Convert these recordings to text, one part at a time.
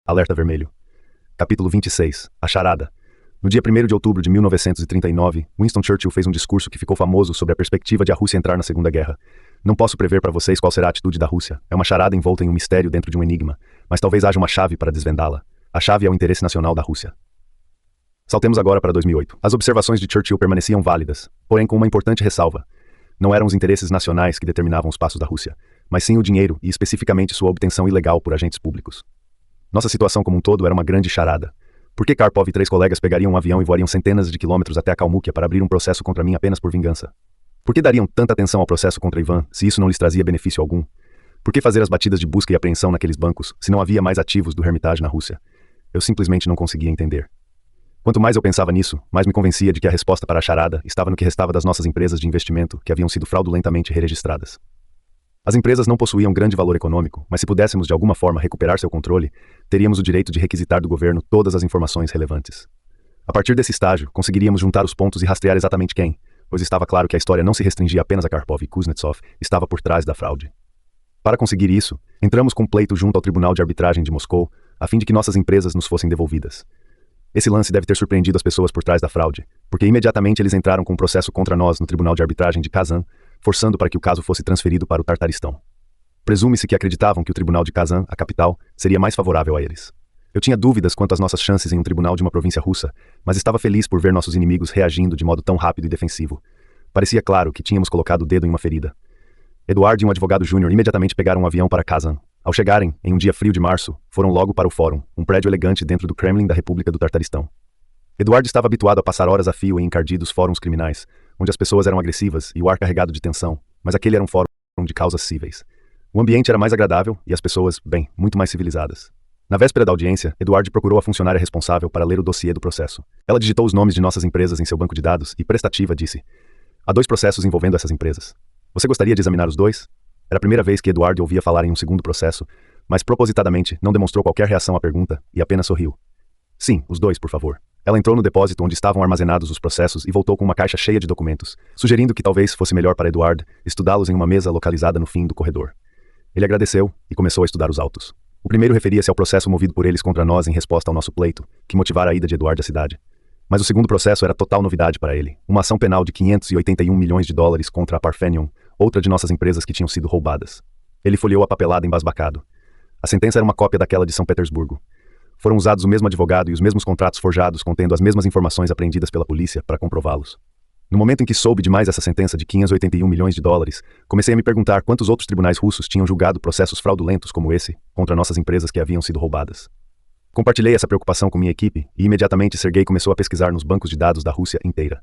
Alerta vermelho. Capítulo 26. A charada. No dia 1º de outubro de 1939, Winston Churchill fez um discurso que ficou famoso sobre a perspectiva de a Rússia entrar na Segunda Guerra. Não posso prever para vocês qual será a atitude da Rússia. É uma charada envolta em um mistério dentro de um enigma, mas talvez haja uma chave para desvendá-la. A chave é o interesse nacional da Rússia. Saltemos agora para 2008. As observações de Churchill permaneciam válidas, porém com uma importante ressalva. Não eram os interesses nacionais que determinavam os passos da Rússia, mas sim o dinheiro e especificamente sua obtenção ilegal por agentes públicos. Nossa situação como um todo era uma grande charada. Por que Karpov e 3 colegas pegariam um avião e voariam centenas de quilômetros até a Kalmúquia para abrir um processo contra mim apenas por vingança? Por que dariam tanta atenção ao processo contra Ivan, se isso não lhes trazia benefício algum? Por que fazer as batidas de busca e apreensão naqueles bancos, se não havia mais ativos do Hermitage na Rússia? Eu simplesmente não conseguia entender. Quanto mais eu pensava nisso, mais me convencia de que a resposta para a charada estava no que restava das nossas empresas de investimento que haviam sido fraudulentamente reregistradas. As empresas não possuíam grande valor econômico, mas se pudéssemos de alguma forma recuperar seu controle, teríamos o direito de requisitar do governo todas as informações relevantes. A partir desse estágio, conseguiríamos juntar os pontos e rastrear exatamente quem, pois estava claro que a história não se restringia apenas a Karpov e Kuznetsov, estava por trás da fraude. Para conseguir isso, entramos com um pleito junto ao Tribunal de Arbitragem de Moscou, a fim de que nossas empresas nos fossem devolvidas. Esse lance deve ter surpreendido as pessoas por trás da fraude, porque imediatamente eles entraram com um processo contra nós no Tribunal de Arbitragem de Kazan, forçando para que o caso fosse transferido para o Tartaristão. Presume-se que acreditavam que o Tribunal de Kazan, a capital, seria mais favorável a eles. Eu tinha dúvidas quanto às nossas chances em um tribunal de uma província russa, mas estava feliz por ver nossos inimigos reagindo de modo tão rápido e defensivo. Parecia claro que tínhamos colocado o dedo em uma ferida. Eduardo e um advogado júnior imediatamente pegaram um avião para Kazan. Ao chegarem, em um dia frio de março, foram logo para o Fórum, um prédio elegante dentro do Kremlin da República do Tartaristão. Eduardo estava habituado a passar horas a fio em encardidos fóruns criminais, onde as pessoas eram agressivas e o ar carregado de tensão, mas aquele era um fórum de causas cíveis. O ambiente era mais agradável e as pessoas, bem, muito mais civilizadas. Na véspera da audiência, Eduardo procurou a funcionária responsável para ler o dossiê do processo. Ela digitou os nomes de nossas empresas em seu banco de dados e, prestativa, disse: "Há 2 processos envolvendo essas empresas. Você gostaria de examinar os 2? Era a primeira vez que Eduardo ouvia falar em um segundo processo, mas propositadamente não demonstrou qualquer reação à pergunta e apenas sorriu. "Sim, os 2, por favor." Ela entrou no depósito onde estavam armazenados os processos e voltou com uma caixa cheia de documentos, sugerindo que talvez fosse melhor para Eduardo estudá-los em uma mesa localizada no fim do corredor. Ele agradeceu e começou a estudar os autos. O primeiro referia-se ao processo movido por eles contra nós em resposta ao nosso pleito, que motivara a ida de Eduardo à cidade. Mas o segundo processo era total novidade para ele, uma ação penal de $581 milhões contra a Parfenion, outra de nossas empresas que tinham sido roubadas. Ele folheou a papelada embasbacado. A sentença era uma cópia daquela de São Petersburgo. Foram usados o mesmo advogado e os mesmos contratos forjados contendo as mesmas informações apreendidas pela polícia para comprová-los. No momento em que soube de mais essa sentença de $581 milhões, comecei a me perguntar quantos outros tribunais russos tinham julgado processos fraudulentos como esse contra nossas empresas que haviam sido roubadas. Compartilhei essa preocupação com minha equipe e imediatamente Sergei começou a pesquisar nos bancos de dados da Rússia inteira.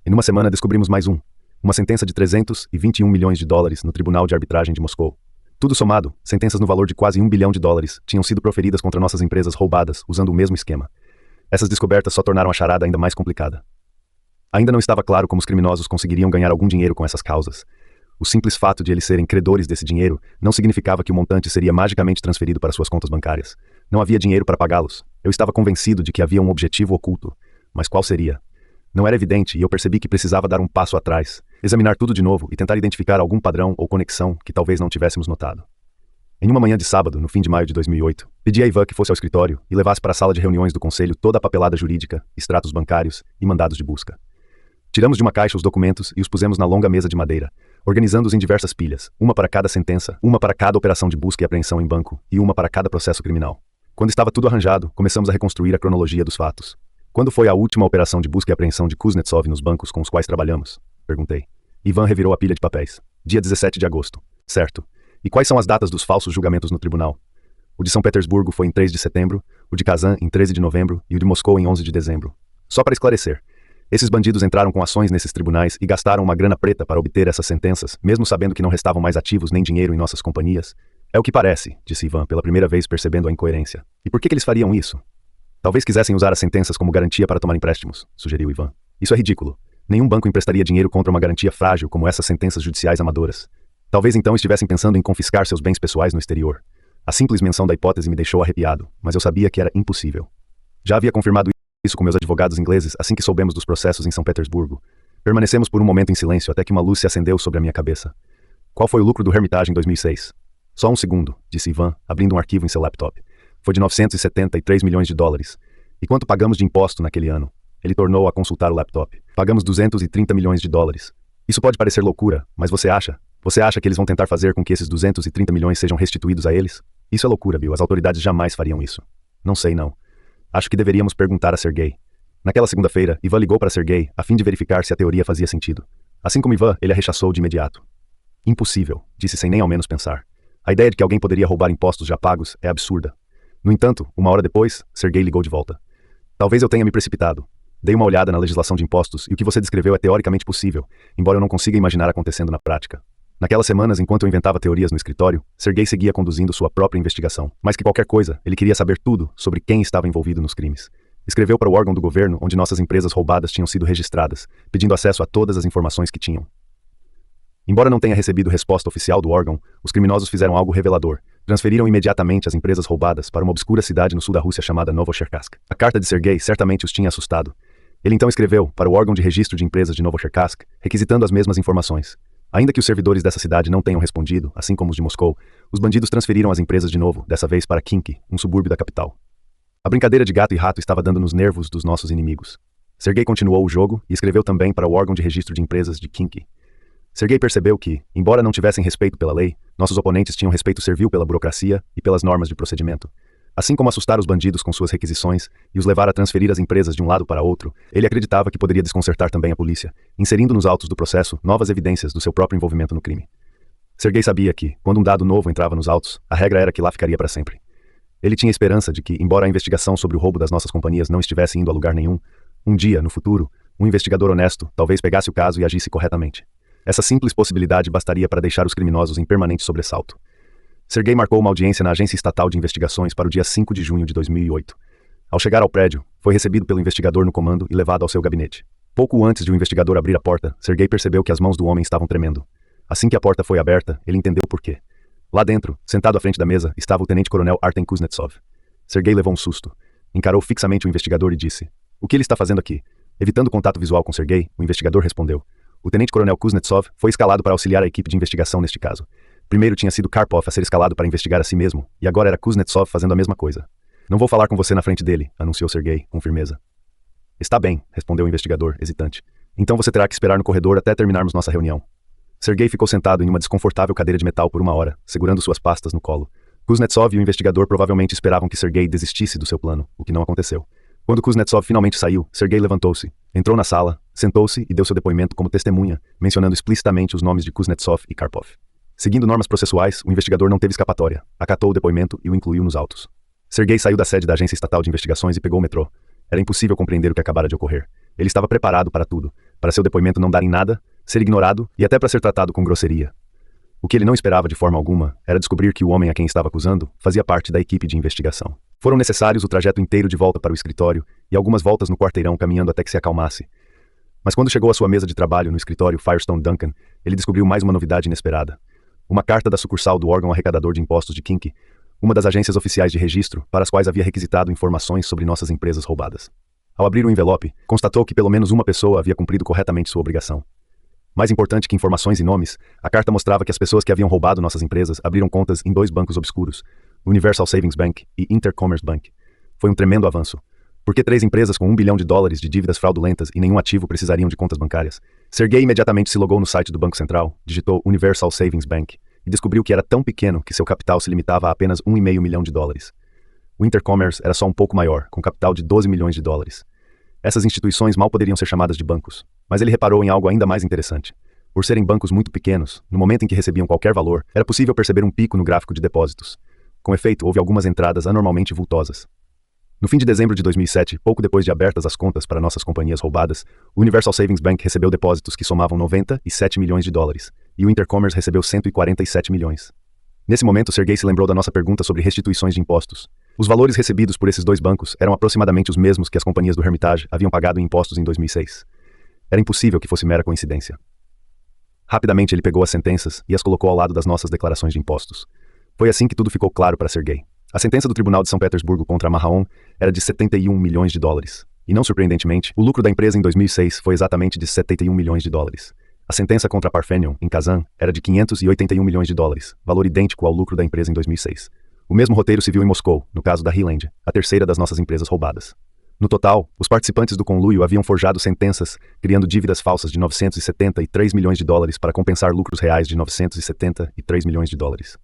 E numa semana descobrimos mais uma sentença de $321 milhões no Tribunal de Arbitragem de Moscou. Tudo somado, sentenças no valor de quase $1 bilhão tinham sido proferidas contra nossas empresas roubadas, usando o mesmo esquema. Essas descobertas só tornaram a charada ainda mais complicada. Ainda não estava claro como os criminosos conseguiriam ganhar algum dinheiro com essas causas. O simples fato de eles serem credores desse dinheiro não significava que o montante seria magicamente transferido para suas contas bancárias. Não havia dinheiro para pagá-los. Eu estava convencido de que havia um objetivo oculto. Mas qual seria? Não era evidente e eu percebi que precisava dar um passo atrás, examinar tudo de novo e tentar identificar algum padrão ou conexão que talvez não tivéssemos notado. Em uma manhã de sábado, no fim de maio de 2008, pedi a Ivan que fosse ao escritório e levasse para a sala de reuniões do conselho toda a papelada jurídica, extratos bancários e mandados de busca. Tiramos de uma caixa os documentos e os pusemos na longa mesa de madeira, organizando-os em diversas pilhas, uma para cada sentença, uma para cada operação de busca e apreensão em banco e uma para cada processo criminal. Quando estava tudo arranjado, começamos a reconstruir a cronologia dos fatos. "Quando foi a última operação de busca e apreensão de Kuznetsov nos bancos com os quais trabalhamos?" perguntei. Ivan revirou a pilha de papéis. "Dia 17 de agosto. Certo. E quais são as datas dos falsos julgamentos no tribunal?" "O de São Petersburgo foi em 3 de setembro, o de Kazan em 13 de novembro e o de Moscou em 11 de dezembro. Só para esclarecer, esses bandidos entraram com ações nesses tribunais e gastaram uma grana preta para obter essas sentenças, mesmo sabendo que não restavam mais ativos nem dinheiro em nossas companhias?" "É o que parece", disse Ivan, pela primeira vez percebendo a incoerência. "E por que eles fariam isso?" "Talvez quisessem usar as sentenças como garantia para tomar empréstimos", sugeriu Ivan. "Isso é ridículo. Nenhum banco emprestaria dinheiro contra uma garantia frágil como essas sentenças judiciais amadoras. Talvez então estivessem pensando em confiscar seus bens pessoais no exterior. A simples menção da hipótese me deixou arrepiado, mas eu sabia que era impossível. Já havia confirmado isso com meus advogados ingleses assim que soubemos dos processos em São Petersburgo. Permanecemos por um momento em silêncio até que uma luz se acendeu sobre a minha cabeça. "Qual foi o lucro do Hermitage em 2006? "Só um segundo", disse Ivan, abrindo um arquivo em seu laptop. foi de 973 milhões de dólares. E quanto pagamos de imposto naquele ano? Ele tornou a consultar o laptop. Pagamos 230 milhões de dólares. Isso pode parecer loucura, mas você acha que eles vão tentar fazer com que esses 230 milhões sejam restituídos a eles? Isso é loucura, Bill. As autoridades jamais fariam isso. Não sei, não. Acho que deveríamos perguntar a Sergei. Naquela segunda-feira, Ivan ligou para Sergei a fim de verificar se a teoria fazia sentido. Assim como Ivan, ele a rechaçou de imediato. Impossível, disse sem nem ao menos pensar. A ideia de que alguém poderia roubar impostos já pagos é absurda. No entanto, uma hora depois, Sergei ligou de volta. Talvez eu tenha me precipitado. Dei uma olhada na legislação de impostos e o que você descreveu é teoricamente possível, embora eu não consiga imaginar acontecendo na prática. Naquelas semanas, enquanto eu inventava teorias no escritório, Sergei seguia conduzindo sua própria investigação. Mais que qualquer coisa, ele queria saber tudo sobre quem estava envolvido nos crimes. Escreveu para o órgão do governo onde nossas empresas roubadas tinham sido registradas, pedindo acesso a todas as informações que tinham. Embora não tenha recebido resposta oficial do órgão, os criminosos fizeram algo revelador. Transferiram imediatamente as empresas roubadas para uma obscura cidade no sul da Rússia chamada Novocherkassk. A carta de Sergei certamente os tinha assustado. Ele então escreveu para o órgão de registro de empresas de Novocherkassk, requisitando as mesmas informações. Ainda que os servidores dessa cidade não tenham respondido, assim como os de Moscou, os bandidos transferiram as empresas de novo, dessa vez para Khimki, um subúrbio da capital. A brincadeira de gato e rato estava dando nos nervos dos nossos inimigos. Sergei continuou o jogo e escreveu também para o órgão de registro de empresas de Khimki. Sergei percebeu que, embora não tivessem respeito pela lei, nossos oponentes tinham respeito servil pela burocracia e pelas normas de procedimento. Assim como assustar os bandidos com suas requisições e os levar a transferir as empresas de um lado para outro, ele acreditava que poderia desconcertar também a polícia, inserindo nos autos do processo novas evidências do seu próprio envolvimento no crime. Sergei sabia que, quando um dado novo entrava nos autos, a regra era que lá ficaria para sempre. Ele tinha esperança de que, embora a investigação sobre o roubo das nossas companhias não estivesse indo a lugar nenhum, um dia, no futuro, um investigador honesto talvez pegasse o caso e agisse corretamente. Essa simples possibilidade bastaria para deixar os criminosos em permanente sobressalto. Sergei marcou uma audiência na Agência Estatal de Investigações para o dia 5 de junho de 2008. Ao chegar ao prédio, foi recebido pelo investigador no comando e levado ao seu gabinete. Pouco antes de o investigador abrir a porta, Sergei percebeu que as mãos do homem estavam tremendo. Assim que a porta foi aberta, ele entendeu por quê. Lá dentro, sentado à frente da mesa, estava o tenente-coronel Artem Kuznetsov. Sergei levou um susto. Encarou fixamente o investigador e disse: "O que ele está fazendo aqui?" Evitando contato visual com Sergei, o investigador respondeu: "O tenente-coronel Kuznetsov foi escalado para auxiliar a equipe de investigação neste caso. Primeiro tinha sido Karpov a ser escalado para investigar a si mesmo, e agora era Kuznetsov fazendo a mesma coisa. Não vou falar com você na frente dele", anunciou Sergei, com firmeza. "Está bem", respondeu o investigador, hesitante. "Então você terá que esperar no corredor até terminarmos nossa reunião." Sergei ficou sentado em uma desconfortável cadeira de metal por uma hora, segurando suas pastas no colo. Kuznetsov e o investigador provavelmente esperavam que Sergei desistisse do seu plano, o que não aconteceu. Quando Kuznetsov finalmente saiu, Sergei levantou-se, entrou na sala, sentou-se e deu seu depoimento como testemunha, mencionando explicitamente os nomes de Kuznetsov e Karpov. Seguindo normas processuais, o investigador não teve escapatória, acatou o depoimento e o incluiu nos autos. Sergei saiu da sede da Agência Estatal de Investigações e pegou o metrô. Era impossível compreender o que acabara de ocorrer. Ele estava preparado para tudo, para seu depoimento não dar em nada, ser ignorado e até para ser tratado com grosseria. O que ele não esperava de forma alguma era descobrir que o homem a quem estava acusando fazia parte da equipe de investigação. Foram necessários o trajeto inteiro de volta para o escritório e algumas voltas no quarteirão caminhando até que se acalmasse. Mas quando chegou à sua mesa de trabalho no escritório Firestone Duncan, ele descobriu mais uma novidade inesperada. Uma carta da sucursal do órgão arrecadador de impostos de Khimki, uma das agências oficiais de registro para as quais havia requisitado informações sobre nossas empresas roubadas. Ao abrir o envelope, constatou que pelo menos uma pessoa havia cumprido corretamente sua obrigação. Mais importante que informações e nomes, a carta mostrava que as pessoas que haviam roubado nossas empresas abriram contas em 2 bancos obscuros, Universal Savings Bank e Intercommerce Bank. Foi um tremendo avanço. Por que 3 empresas com $1 bilhão de dívidas fraudulentas e nenhum ativo precisariam de contas bancárias? Sergei imediatamente se logou no site do Banco Central, digitou Universal Savings Bank e descobriu que era tão pequeno que seu capital se limitava a apenas $1,5 milhão. O Intercommerce era só um pouco maior, com capital de $12 milhões. Essas instituições mal poderiam ser chamadas de bancos, mas ele reparou em algo ainda mais interessante. Por serem bancos muito pequenos, no momento em que recebiam qualquer valor, era possível perceber um pico no gráfico de depósitos. Com efeito, houve algumas entradas anormalmente vultosas. No fim de dezembro de 2007, pouco depois de abertas as contas para nossas companhias roubadas, o Universal Savings Bank recebeu depósitos que somavam $97 milhões, e o Intercommerce recebeu $147 milhões. Nesse momento, Sergei se lembrou da nossa pergunta sobre restituições de impostos. Os valores recebidos por esses 2 bancos eram aproximadamente os mesmos que as companhias do Hermitage haviam pagado em impostos em 2006. Era impossível que fosse mera coincidência. Rapidamente ele pegou as sentenças e as colocou ao lado das nossas declarações de impostos. Foi assim que tudo ficou claro para Sergei. A sentença do Tribunal de São Petersburgo contra a Mahaon era de $71 milhões. E não surpreendentemente, o lucro da empresa em 2006 foi exatamente de $71 milhões. A sentença contra a Parfenion, em Kazan, era de $581 milhões, valor idêntico ao lucro da empresa em 2006. O mesmo roteiro se viu em Moscou, no caso da Highland, a terceira das nossas empresas roubadas. No total, os participantes do conluio haviam forjado sentenças, criando dívidas falsas de 973 milhões de dólares para compensar lucros reais de 973 milhões de dólares.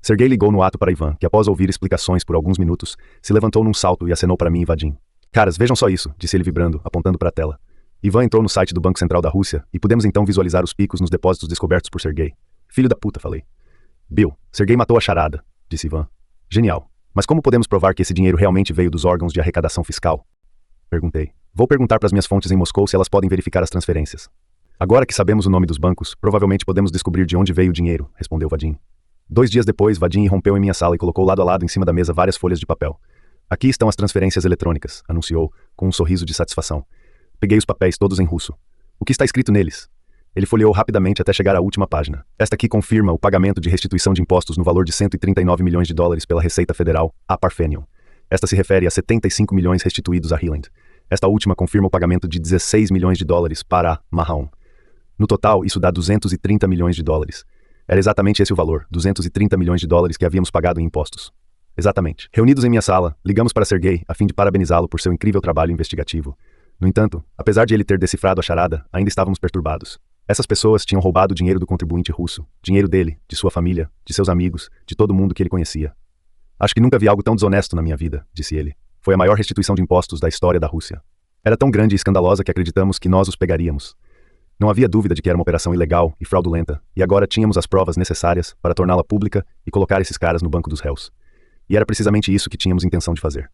Sergei ligou no ato para Ivan, que após ouvir explicações por alguns minutos, se levantou num salto e acenou para mim e Vadim. Caras, vejam só isso, disse ele vibrando, apontando para a tela. Ivan entrou no site do Banco Central da Rússia e pudemos então visualizar os picos nos depósitos descobertos por Sergei. Filho da puta, falei. Bill, Sergei matou a charada, disse Ivan. Genial. Mas como podemos provar que esse dinheiro realmente veio dos órgãos de arrecadação fiscal? Perguntei. Vou perguntar para as minhas fontes em Moscou se elas podem verificar as transferências. Agora que sabemos o nome dos bancos, provavelmente podemos descobrir de onde veio o dinheiro, respondeu Vadim. 2 dias depois, Vadim irrompeu em minha sala e colocou lado a lado em cima da mesa várias folhas de papel. Aqui estão as transferências eletrônicas, anunciou, com um sorriso de satisfação. Peguei os papéis todos em russo. O que está escrito neles? Ele folheou rapidamente até chegar à última página. Esta aqui confirma o pagamento de restituição de impostos no valor de 139 milhões de dólares pela Receita Federal, a Parfenion. Esta se refere a 75 milhões restituídos à Highland. Esta última confirma o pagamento de 16 milhões de dólares para a Mahon. No total, isso dá 230 milhões de dólares. Era exatamente esse o valor, 230 milhões de dólares que havíamos pagado em impostos. Exatamente. Reunidos em minha sala, ligamos para Sergei a fim de parabenizá-lo por seu incrível trabalho investigativo. No entanto, apesar de ele ter decifrado a charada, ainda estávamos perturbados. Essas pessoas tinham roubado o dinheiro do contribuinte russo, dinheiro dele, de sua família, de seus amigos, de todo mundo que ele conhecia. Acho que nunca vi algo tão desonesto na minha vida, disse ele. Foi a maior restituição de impostos da história da Rússia. Era tão grande e escandalosa que acreditamos que nós os pegaríamos. Não havia dúvida de que era uma operação ilegal e fraudulenta, e agora tínhamos as provas necessárias para torná-la pública e colocar esses caras no banco dos réus. E era precisamente isso que tínhamos intenção de fazer.